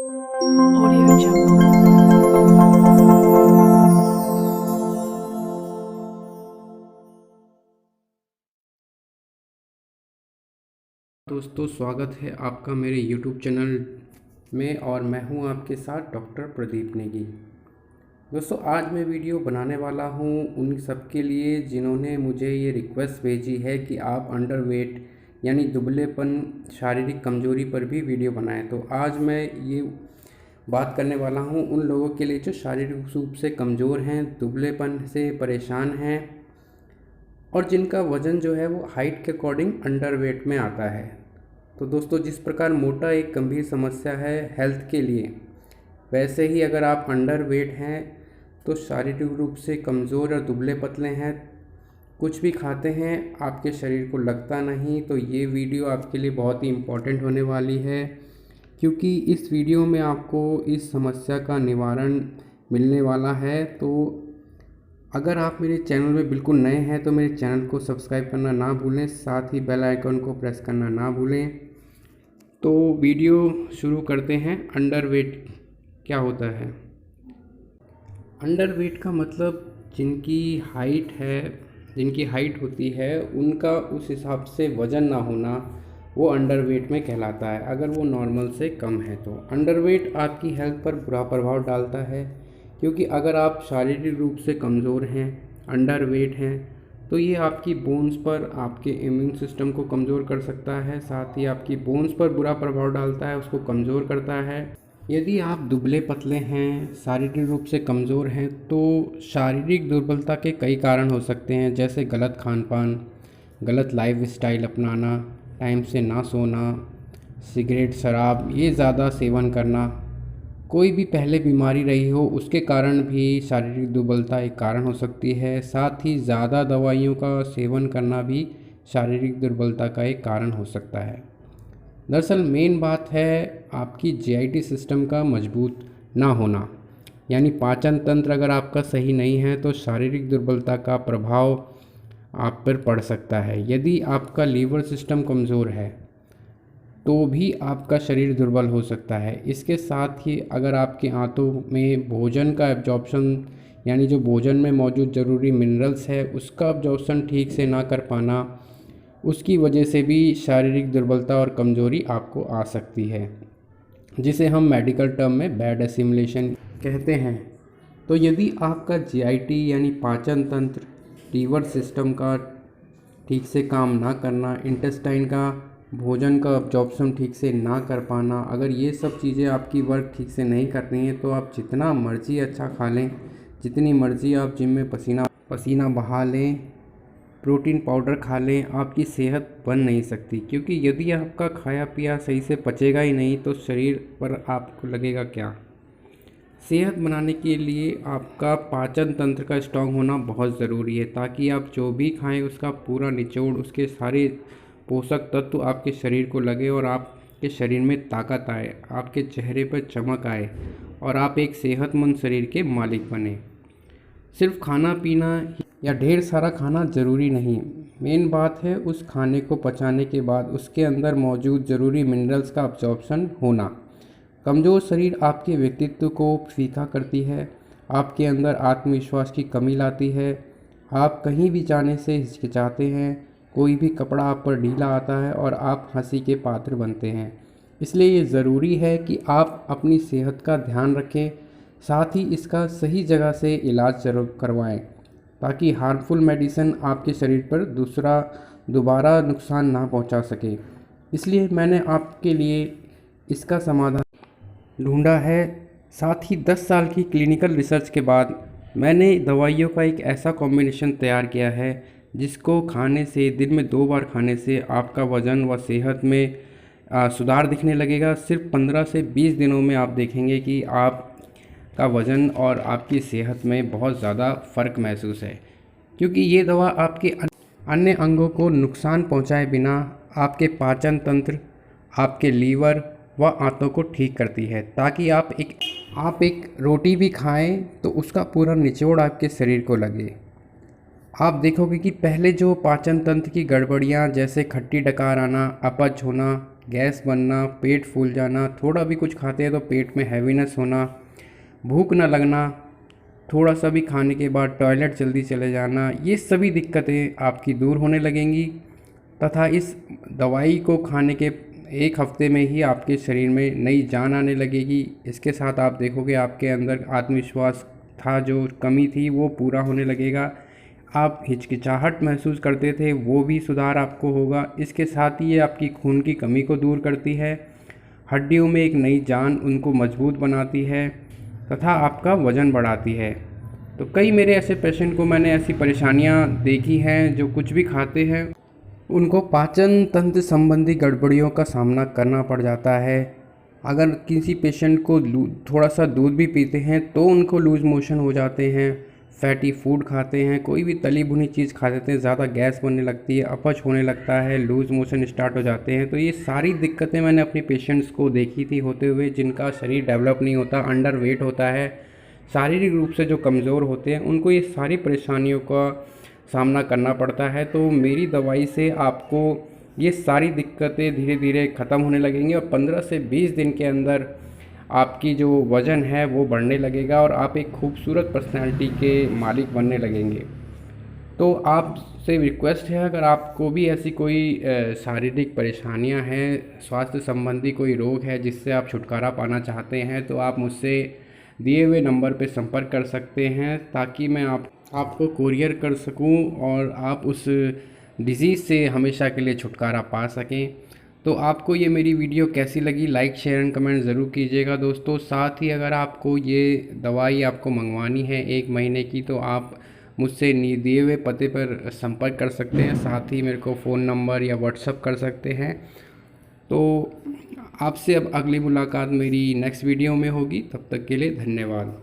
Audio Jungle. दोस्तों, स्वागत है आपका मेरे YouTube चैनल में और मैं हूं आपके साथ डॉक्टर प्रदीप नेगी। दोस्तों, आज मैं वीडियो बनाने वाला हूं उन सब के लिए जिन्होंने मुझे ये रिक्वेस्ट भेजी है कि आप अंडरवेट यानी दुबलेपन, शारीरिक कमजोरी पर भी वीडियो बनाएं। तो आज मैं ये बात करने वाला हूं उन लोगों के लिए जो शारीरिक रूप से कमज़ोर हैं, दुबलेपन से परेशान हैं और जिनका वज़न जो है वो हाइट के अकॉर्डिंग अंडरवेट में आता है। तो दोस्तों, जिस प्रकार मोटा एक गंभीर समस्या है हेल्थ के लिए, वैसे ही अगर आप अंडरवेट हैं तो शारीरिक रूप से कमज़ोर और दुबले पतले हैं, कुछ भी खाते हैं आपके शरीर को लगता नहीं, तो ये वीडियो आपके लिए बहुत ही इम्पोर्टेंट होने वाली है, क्योंकि इस वीडियो में आपको इस समस्या का निवारण मिलने वाला है। तो अगर आप मेरे चैनल में बिल्कुल नए हैं तो मेरे चैनल को सब्सक्राइब करना ना भूलें, साथ ही बेल आइकन को प्रेस करना ना भूलें। तो वीडियो शुरू करते हैं। अंडरवेट क्या होता है? अंडरवेट का मतलब जिनकी हाइट होती है उनका उस हिसाब से वज़न ना होना, वो अंडरवेट में कहलाता है। अगर वो नॉर्मल से कम है तो अंडरवेट आपकी हेल्थ पर बुरा प्रभाव डालता है, क्योंकि अगर आप शारीरिक रूप से कमज़ोर हैं, अंडरवेट हैं, तो ये आपकी बोन्स पर, आपके इम्यून सिस्टम को कमज़ोर कर सकता है, साथ ही आपकी बोन्स पर बुरा प्रभाव डालता है, उसको कमज़ोर करता है। यदि आप दुबले पतले हैं, शारीरिक रूप से कमज़ोर हैं, तो शारीरिक दुर्बलता के कई कारण हो सकते हैं, जैसे गलत खान पान, गलत लाइफस्टाइल अपनाना, टाइम से ना सोना, सिगरेट, शराब ये ज़्यादा सेवन करना, कोई भी पहले बीमारी रही हो उसके कारण भी शारीरिक दुर्बलता एक कारण हो सकती है। साथ ही ज़्यादा दवाइयों का सेवन करना भी शारीरिक दुर्बलता का एक कारण हो सकता है। दरअसल मेन बात है आपकी जीआईटी सिस्टम का मजबूत ना होना, यानी पाचन तंत्र अगर आपका सही नहीं है तो शारीरिक दुर्बलता का प्रभाव आप पर पड़ सकता है। यदि आपका लीवर सिस्टम कमज़ोर है तो भी आपका शरीर दुर्बल हो सकता है। इसके साथ ही अगर आपके आंतों में भोजन का एब्जॉर्प्शन, यानी जो भोजन में मौजूद ज़रूरी मिनरल्स है उसका एब्जॉर्प्शन ठीक से ना कर पाना, उसकी वजह से भी शारीरिक दुर्बलता और कमज़ोरी आपको आ सकती है, जिसे हम मेडिकल टर्म में बैड एसिमिलेशन कहते हैं। तो यदि आपका जीआईटी यानी पाचन तंत्र, लीवर सिस्टम का ठीक से काम ना करना, इंटेस्टाइन का भोजन का अब्जॉर्प्शन ठीक से ना कर पाना, अगर ये सब चीज़ें आपकी वर्क ठीक से नहीं कर रही हैं तो आप जितना मर्ज़ी अच्छा खा लें, जितनी मर्ज़ी आप जिम में पसीना पसीना बहा लें, प्रोटीन पाउडर खा लें, आपकी सेहत बन नहीं सकती। क्योंकि यदि आपका खाया पिया सही से पचेगा ही नहीं तो शरीर पर आपको लगेगा क्या। सेहत बनाने के लिए आपका पाचन तंत्र का स्ट्रॉन्ग होना बहुत ज़रूरी है, ताकि आप जो भी खाएं उसका पूरा निचोड़, उसके सारे पोषक तत्व आपके शरीर को लगे और आपके शरीर में ताकत आए, आपके चेहरे पर चमक आए और आप एक सेहतमंद शरीर के मालिक बने। सिर्फ खाना पीना या ढेर सारा खाना ज़रूरी नहीं, मेन बात है उस खाने को पचाने के बाद उसके अंदर मौजूद ज़रूरी मिनरल्स का अब्जॉर्प्शन होना। कमज़ोर शरीर आपके व्यक्तित्व को फीका करती है, आपके अंदर आत्मविश्वास की कमी लाती है, आप कहीं भी जाने से हिचकिचाते हैं, कोई भी कपड़ा आप पर ढीला आता है और आप हंसी के पात्र बनते हैं। इसलिए ये ज़रूरी है कि आप अपनी सेहत का ध्यान रखें, साथ ही इसका सही जगह से इलाज जरूर करवाएं, ताकि हार्मफुल मेडिसिन आपके शरीर पर दोबारा नुकसान ना पहुंचा सके। इसलिए मैंने आपके लिए इसका समाधान ढूंढा है। साथ ही 10 साल की क्लिनिकल रिसर्च के बाद मैंने दवाइयों का एक ऐसा कॉम्बिनेशन तैयार किया है जिसको खाने से, दिन में 2 बार खाने से आपका वज़न व सेहत में सुधार दिखने लगेगा। सिर्फ 15 से 20 दिनों में आप देखेंगे कि आपका वज़न और आपकी सेहत में बहुत ज़्यादा फ़र्क महसूस है, क्योंकि ये दवा आपके अन्य अंगों को नुकसान पहुंचाए बिना आपके पाचन तंत्र, आपके लीवर व आंतों को ठीक करती है, ताकि आप एक रोटी भी खाएं तो उसका पूरा निचोड़ आपके शरीर को लगे। आप देखोगे कि पहले जो पाचन तंत्र की गड़बड़ियाँ, जैसे खट्टी डकार आना, अपच होना, गैस बनना, पेट फूल जाना, थोड़ा भी कुछ खाते हैं तो पेट में हैवीनेस होना, भूख न लगना, थोड़ा सा भी खाने के बाद टॉयलेट जल्दी चले जाना, ये सभी दिक्कतें आपकी दूर होने लगेंगी। तथा इस दवाई को खाने के 1 हफ्ते में ही आपके शरीर में नई जान आने लगेगी। इसके साथ आप देखोगे आपके अंदर आत्मविश्वास था जो कमी थी वो पूरा होने लगेगा। आप हिचकिचाहट महसूस करते थे वो भी सुधार आपको होगा। इसके साथ ही ये आपकी खून की कमी को दूर करती है, हड्डियों में एक नई जान उनको मजबूत बनाती है तथा आपका वज़न बढ़ाती है। तो कई मेरे ऐसे पेशेंट को मैंने ऐसी परेशानियां देखी हैं जो कुछ भी खाते हैं उनको पाचन तंत्र संबंधी गड़बड़ियों का सामना करना पड़ जाता है। अगर किसी पेशेंट को थोड़ा सा दूध भी पीते हैं तो उनको लूज़ मोशन हो जाते हैं, फैटी फूड खाते हैं, कोई भी तली भुनी चीज़ खा देते हैं, ज़्यादा गैस बनने लगती है, अपच होने लगता है, लूज़ मोशन स्टार्ट हो जाते हैं। तो ये सारी दिक्कतें मैंने अपने पेशेंट्स को देखी थी होते हुए, जिनका शरीर डेवलप नहीं होता, अंडर वेट होता है, शारीरिक रूप से जो कमज़ोर होते हैं उनको ये सारी परेशानियों का सामना करना पड़ता है। तो मेरी दवाई से आपको ये सारी दिक्कतें धीरे धीरे ख़त्म होने लगेंगी और 15 से 20 दिन के अंदर आपकी जो वज़न है वो बढ़ने लगेगा और आप एक खूबसूरत पर्सनैलिटी के मालिक बनने लगेंगे। तो आपसे रिक्वेस्ट है, अगर आपको भी ऐसी कोई शारीरिक परेशानियां हैं, स्वास्थ्य संबंधी कोई रोग है जिससे आप छुटकारा पाना चाहते हैं, तो आप मुझसे दिए हुए नंबर पर संपर्क कर सकते हैं ताकि मैं आपको कुरियर कर सकूं और आप उस डिज़ीज़ से हमेशा के लिए छुटकारा पा सकें। तो आपको ये मेरी वीडियो कैसी लगी, लाइक शेयर एंड कमेंट ज़रूर कीजिएगा दोस्तों। साथ ही अगर आपको ये दवाई आपको मंगवानी है 1 महीने की तो आप मुझसे दिए हुए पते पर संपर्क कर सकते हैं, साथ ही मेरे को फ़ोन नंबर या व्हाट्सअप कर सकते हैं। तो आपसे अब अगली मुलाकात मेरी नेक्स्ट वीडियो में होगी, तब तक के लिए धन्यवाद।